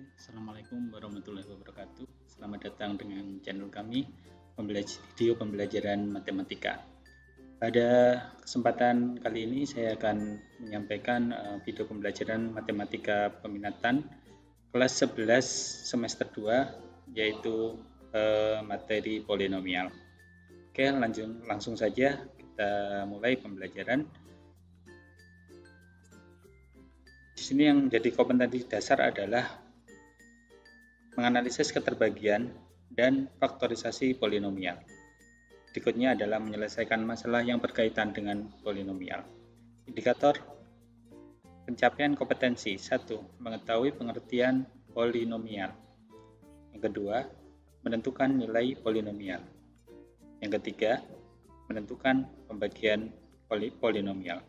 Assalamualaikum warahmatullahi wabarakatuh. Selamat datang dengan channel kami, video pembelajaran matematika. Pada kesempatan kali ini saya akan menyampaikan video pembelajaran matematika peminatan kelas 11 semester 2, yaitu materi polinomial. Oke, langsung saja kita mulai pembelajaran. Di sini yang menjadi kompetensi dasar adalah menganalisis keterbagian dan faktorisasi polinomial. Berikutnya adalah menyelesaikan masalah yang berkaitan dengan polinomial. Indikator pencapaian kompetensi: 1. Mengetahui pengertian polinomial. Yang kedua, menentukan nilai polinomial. Yang ketiga, menentukan pembagian polinomial.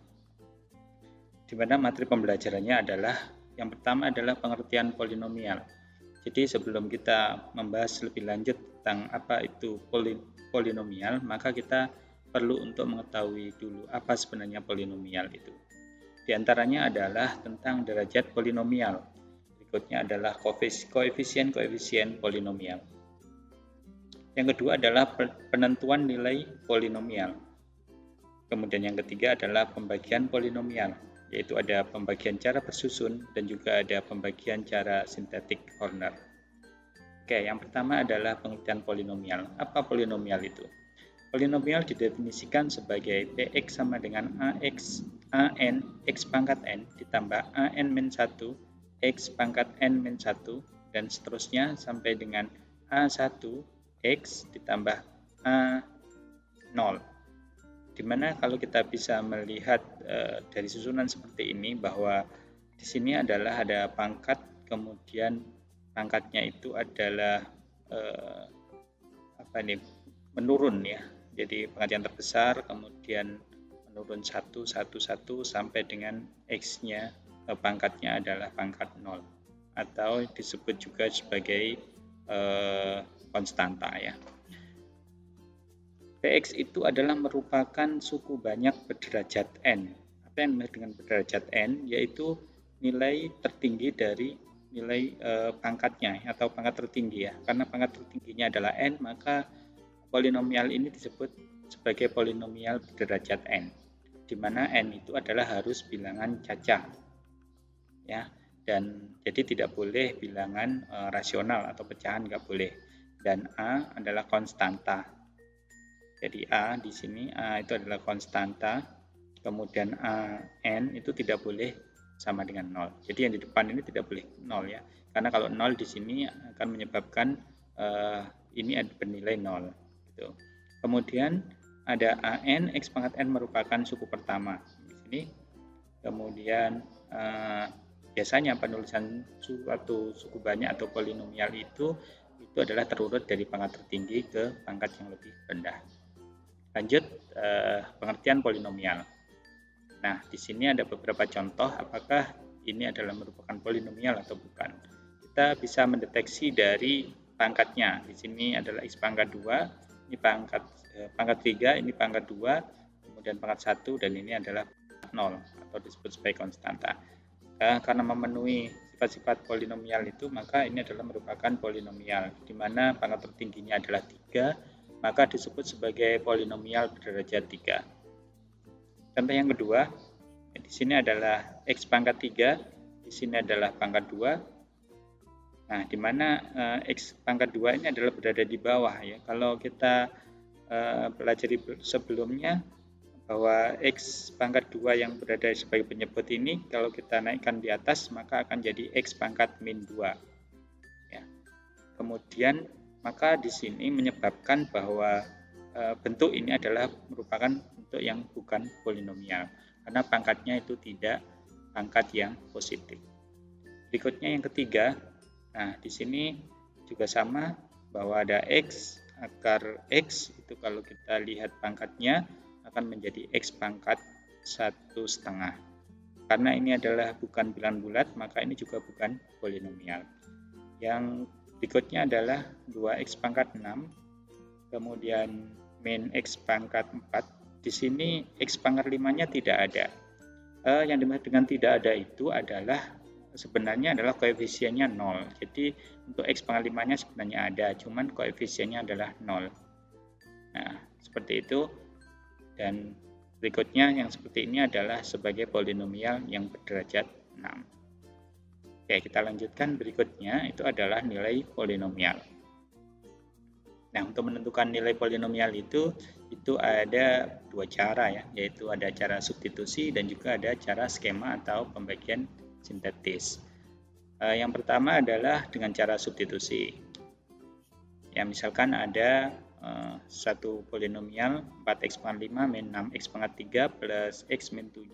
Di mana materi pembelajarannya adalah yang pertama adalah pengertian polinomial. Jadi sebelum kita membahas lebih lanjut tentang apa itu polinomial, maka kita perlu untuk mengetahui dulu apa sebenarnya polinomial itu. Di antaranya adalah tentang derajat polinomial. Berikutnya adalah koefisien polinomial. Yang kedua adalah penentuan nilai polinomial. Kemudian yang ketiga adalah pembagian polinomial, yaitu ada pembagian cara bersusun dan juga ada pembagian cara sintetik Horner. Oke, yang pertama adalah pengertian polinomial. Apa polinomial itu? Polinomial didefinisikan sebagai Px sama dengan AX, AN, X pangkat N ditambah AN-1, X pangkat N-1, dan seterusnya sampai dengan A1, X ditambah A0. Dimana kalau kita bisa melihat dari susunan seperti ini bahwa di sini adalah ada pangkat, kemudian pangkatnya itu adalah menurun ya. Jadi pangkat yang terbesar kemudian menurun 1 sampai dengan X-nya pangkatnya adalah pangkat 0 atau disebut juga sebagai konstanta ya. Px itu adalah merupakan suku banyak berderajat n. Apa yang dimaksud dengan berderajat n? Yaitu nilai tertinggi dari nilai pangkatnya atau pangkat tertinggi ya. Karena pangkat tertingginya adalah n, maka polinomial ini disebut sebagai polinomial berderajat n, di mana n itu adalah harus bilangan cacah ya, dan jadi tidak boleh bilangan rasional atau pecahan, nggak boleh. Dan a adalah konstanta. Jadi A di sini A itu adalah konstanta, kemudian AN itu tidak boleh sama dengan 0. Jadi yang di depan ini tidak boleh 0 ya. Karena kalau 0 di sini akan menyebabkan ini bernilai 0 gitu. Kemudian ada AN X pangkat N merupakan suku pertama di sini. Kemudian biasanya penulisan suatu suku banyak atau polinomial itu adalah terurut dari pangkat tertinggi ke pangkat yang lebih rendah. Lanjut, pengertian polinomial. Nah, di sini ada beberapa contoh apakah ini adalah merupakan polinomial atau bukan. Kita bisa mendeteksi dari pangkatnya. Di sini adalah X pangkat 2, ini pangkat 3, ini pangkat 2, kemudian pangkat 1, dan ini adalah 0 atau disebut sebagai konstanta. Karena memenuhi sifat-sifat polinomial itu, maka ini adalah merupakan polinomial, di mana pangkat tertingginya adalah 3, maka disebut sebagai polinomial berderajat 3. Contoh yang kedua, di sini adalah X pangkat 3, di sini adalah pangkat 2. Nah, di mana X pangkat 2 ini adalah berada di bawah ya. Kalau kita pelajari sebelumnya bahwa X pangkat 2 yang berada sebagai penyebut ini, kalau kita naikkan di atas maka akan jadi X pangkat min 2 ya. Kemudian maka di sini menyebabkan bahwa bentuk ini adalah merupakan bentuk yang bukan polinomial karena pangkatnya itu tidak pangkat yang positif. Berikutnya yang ketiga, nah di sini juga sama bahwa ada X, akar X itu kalau kita lihat pangkatnya akan menjadi X pangkat 1/2. Karena ini adalah bukan bilangan bulat, maka ini juga bukan polinomial. Yang berikutnya adalah 2X pangkat 6, kemudian min X pangkat 4. Di sini X pangkat 5-nya tidak ada. Yang dimaksud dengan tidak ada itu adalah sebenarnya adalah koefisiennya 0. Jadi untuk X pangkat 5-nya sebenarnya ada, cuman koefisiennya adalah 0. Nah, seperti itu. Dan berikutnya yang seperti ini adalah sebagai polinomial yang berderajat 6. Oke, kita lanjutkan berikutnya, itu adalah nilai polinomial. Nah, untuk menentukan nilai polinomial itu ada dua cara ya, yaitu ada cara substitusi dan juga ada cara skema atau pembagian sintetis. Yang pertama adalah dengan cara substitusi. Ya, misalkan ada satu polinomial 4x pangkat 5 min 6x pangkat 3 plus x min 7.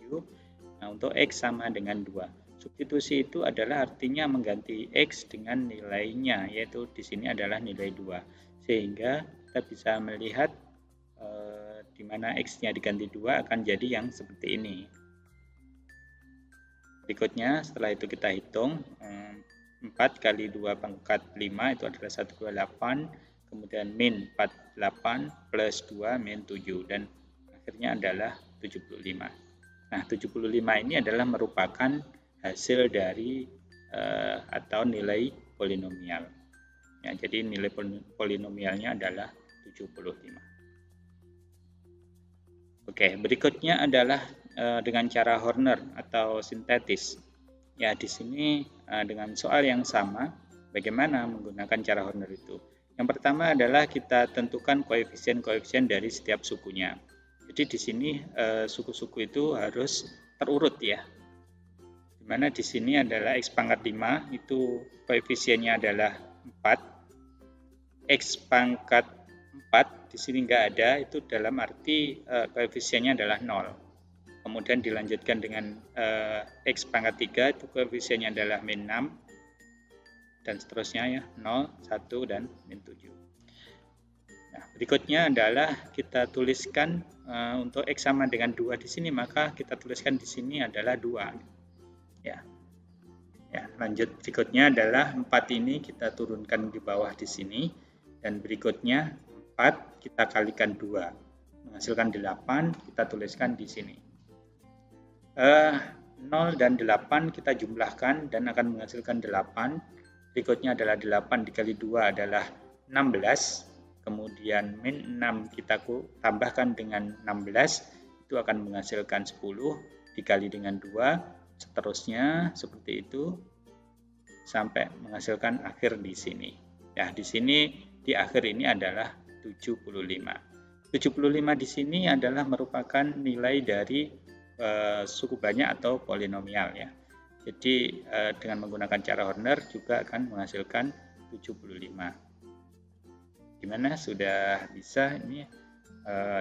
Nah, untuk x sama dengan 2. Substitusi itu adalah artinya mengganti x dengan nilainya, yaitu di sini adalah nilai 2. Sehingga kita bisa melihat di mana x-nya diganti 2 akan jadi yang seperti ini. Berikutnya, setelah itu kita hitung 4 kali 2 pangkat 5 itu adalah 128, kemudian min 48 plus 2 min 7, dan akhirnya adalah 75. Nah, 75 ini adalah merupakan hasil dari atau nilai polinomial. Ya, jadi nilai polinomialnya adalah 75. Oke, berikutnya adalah dengan cara Horner atau sintetis. Ya, di sini dengan soal yang sama, bagaimana menggunakan cara Horner itu? Yang pertama adalah kita tentukan koefisien-koefisien dari setiap sukunya. Jadi di sini suku-suku itu harus terurut ya. Dimana di sini adalah x pangkat 5 itu koefisiennya adalah 4. X pangkat 4 di sini nggak ada, itu dalam arti koefisiennya adalah 0. Kemudian dilanjutkan dengan x pangkat 3 itu koefisiennya adalah min 6 dan seterusnya ya, 0, 1 dan min 7. Nah, berikutnya adalah kita tuliskan untuk x sama dengan 2 di sini, maka kita tuliskan di sini adalah 2. Ya. Ya, lanjut berikutnya adalah 4 ini kita turunkan di bawah di sini, dan berikutnya 4 kita kalikan 2 menghasilkan 8, kita tuliskan di sini. 0 dan 8 kita jumlahkan dan akan menghasilkan 8. Berikutnya adalah 8 dikali 2 adalah 16. Kemudian min 6 kita tambahkan dengan 16, itu akan menghasilkan 10 dikali dengan 2, seterusnya seperti itu sampai menghasilkan akhir di sini. Ya, di sini di akhir ini adalah 75. 75 di sini adalah merupakan nilai dari suku banyak atau polinomial ya. Jadi dengan menggunakan cara Horner juga akan menghasilkan 75. Gimana, sudah bisa ini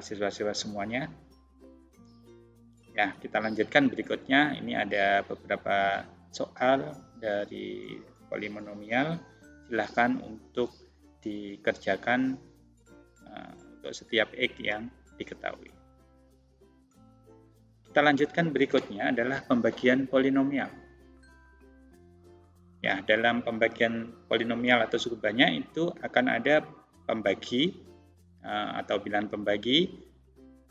siswa-siswa semuanya? Ya, kita lanjutkan berikutnya. Ini ada beberapa soal dari polinomial. Silahkan untuk dikerjakan untuk setiap x yang diketahui. Kita lanjutkan berikutnya adalah pembagian polinomial. Ya, dalam pembagian polinomial atau suku banyak itu akan ada pembagi atau bilangan pembagi,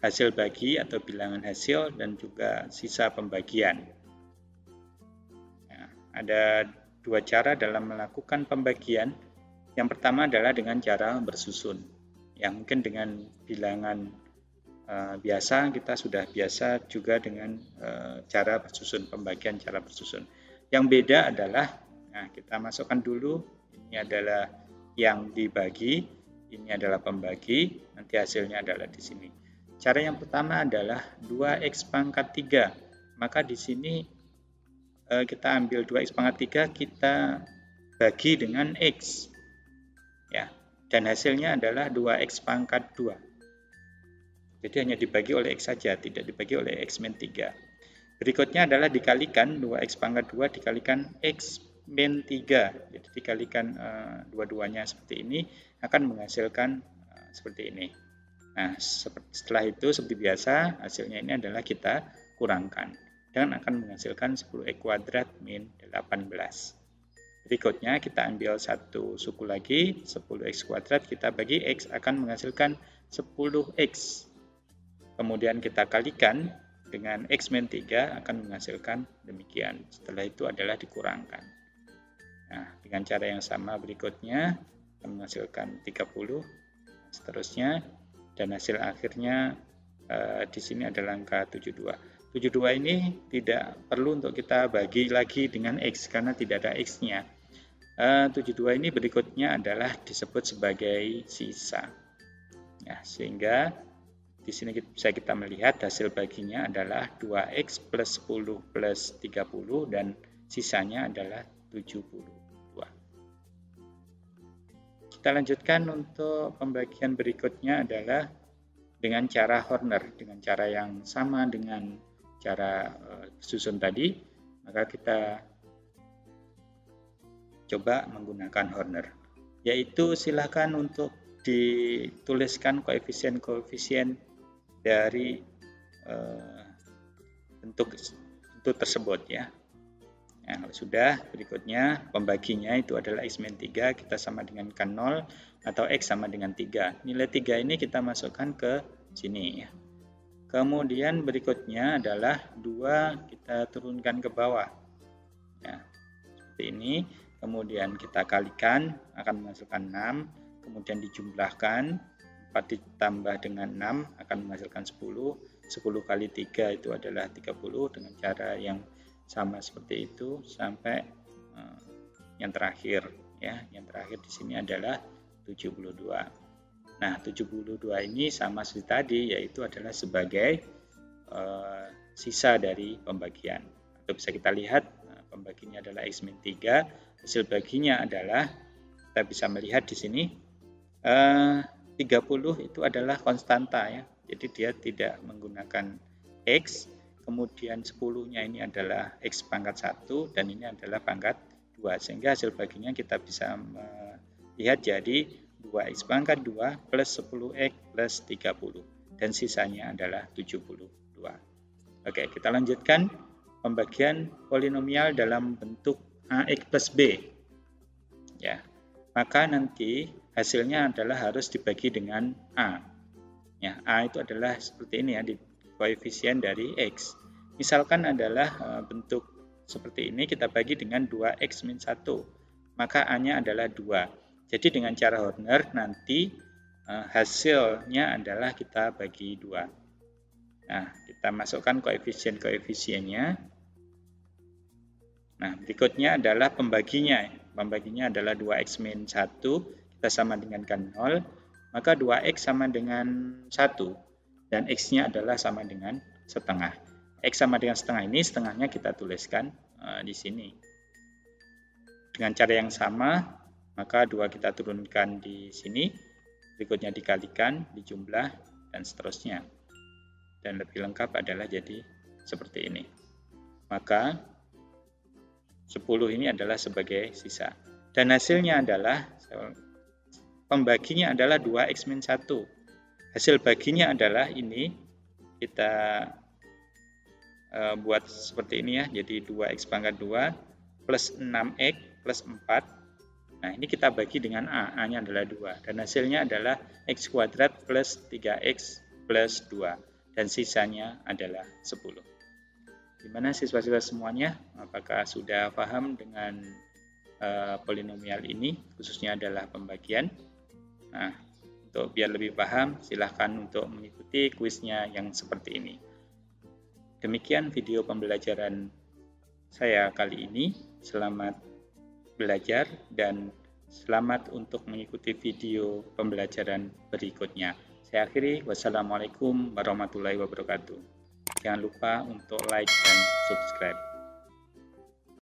hasil bagi atau bilangan hasil, dan juga sisa pembagian. Ya, ada dua cara dalam melakukan pembagian. Yang pertama adalah dengan cara bersusun. Ya, mungkin dengan bilangan biasa kita sudah biasa juga dengan cara bersusun, pembagian cara bersusun. Yang beda adalah, nah kita masukkan dulu, ini adalah yang dibagi, ini adalah pembagi, nanti hasilnya adalah di sini. Cara yang pertama adalah 2x pangkat 3, maka di sini kita ambil 2x pangkat 3, kita bagi dengan x, ya, dan hasilnya adalah 2x pangkat 2. Jadi hanya dibagi oleh x saja, tidak dibagi oleh x min 3. Berikutnya adalah dikalikan 2x pangkat 2 dikalikan x min 3. Jadi dikalikan dua-duanya seperti ini akan menghasilkan seperti ini. Nah, setelah itu seperti biasa hasilnya ini adalah kita kurangkan dan akan menghasilkan 10x kuadrat min 18. Berikutnya kita ambil satu suku lagi, 10x kuadrat kita bagi x akan menghasilkan 10x. Kemudian kita kalikan dengan X min 3 akan menghasilkan demikian. Setelah itu adalah dikurangkan. Nah, dengan cara yang sama berikutnya akan menghasilkan 30, seterusnya, dan hasil akhirnya di sini adalah angka 72. 72 ini tidak perlu untuk kita bagi lagi dengan X karena tidak ada X-nya. 72 ini berikutnya adalah disebut sebagai sisa. Ya, sehingga di sini bisa kita melihat hasil baginya adalah 2X plus 10 plus 30 dan sisanya adalah 72. Kita lanjutkan untuk pembagian berikutnya adalah dengan cara Horner, dengan cara yang sama dengan cara susun tadi, maka kita coba menggunakan Horner, yaitu silakan untuk dituliskan koefisien-koefisien dari bentuk tersebut ya. Nah, kalau sudah, berikutnya pembaginya itu adalah X min 3, kita sama dengan kan 0 atau X sama dengan 3. Nilai 3 ini kita masukkan ke sini ya. Kemudian berikutnya adalah 2 kita turunkan ke bawah. Ya, seperti ini. Kemudian kita kalikan, akan menghasilkan 6. Kemudian dijumlahkan, 4 ditambah dengan 6 akan menghasilkan 10. 10 kali 3 itu adalah 30 dengan cara yang sama seperti itu sampai yang terakhir ya. Yang terakhir di sini adalah 72. Nah, 72 ini sama seperti tadi, yaitu adalah sebagai sisa dari pembagian. Atau bisa kita lihat pembaginya adalah X min 3, hasil baginya adalah kita bisa melihat di sini 30 itu adalah konstanta ya. Jadi dia tidak menggunakan X. Kemudian 10-nya ini adalah X pangkat 1 dan ini adalah pangkat 2. Sehingga hasil baginya kita bisa melihat jadi 2X pangkat 2 plus 10X plus 30. Dan sisanya adalah 72. Oke, kita lanjutkan pembagian polinomial dalam bentuk AX plus B. Ya, maka nanti hasilnya adalah harus dibagi dengan A. Ya, A itu adalah seperti ini ya, di koefisien dari X. Misalkan adalah bentuk seperti ini, kita bagi dengan 2X min 1, maka A-nya adalah 2. Jadi dengan cara Horner nanti hasilnya adalah kita bagi 2. Nah, kita masukkan koefisien-koefisiennya. Nah, berikutnya adalah pembaginya. Pembaginya adalah 2X min 1, kita sama dengan kan 0, maka 2X sama dengan 1. Dan X-nya adalah sama dengan setengah. X sama dengan setengah ini, setengahnya kita tuliskan di sini. Dengan cara yang sama, maka 2 kita turunkan di sini, berikutnya dikalikan, dijumlah, dan seterusnya. Dan lebih lengkap adalah jadi seperti ini. Maka 10 ini adalah sebagai sisa. Dan hasilnya adalah, pembaginya adalah 2X min 1. Hasil baginya adalah ini, kita buat seperti ini ya, jadi 2X pangkat 2 plus 6X plus 4. Nah, ini kita bagi dengan A, A-nya adalah 2. Dan hasilnya adalah X kuadrat plus 3X plus 2. Dan sisanya adalah 10. Gimana siswa-siswa semuanya? Apakah sudah paham dengan polinomial ini, khususnya adalah pembagian? Nah, untuk biar lebih paham, silahkan untuk mengikuti kuisnya yang seperti ini. Demikian video pembelajaran saya kali ini. Selamat belajar dan selamat untuk mengikuti video pembelajaran berikutnya. Saya akhiri, wassalamualaikum warahmatullahi wabarakatuh. Jangan lupa untuk like dan subscribe.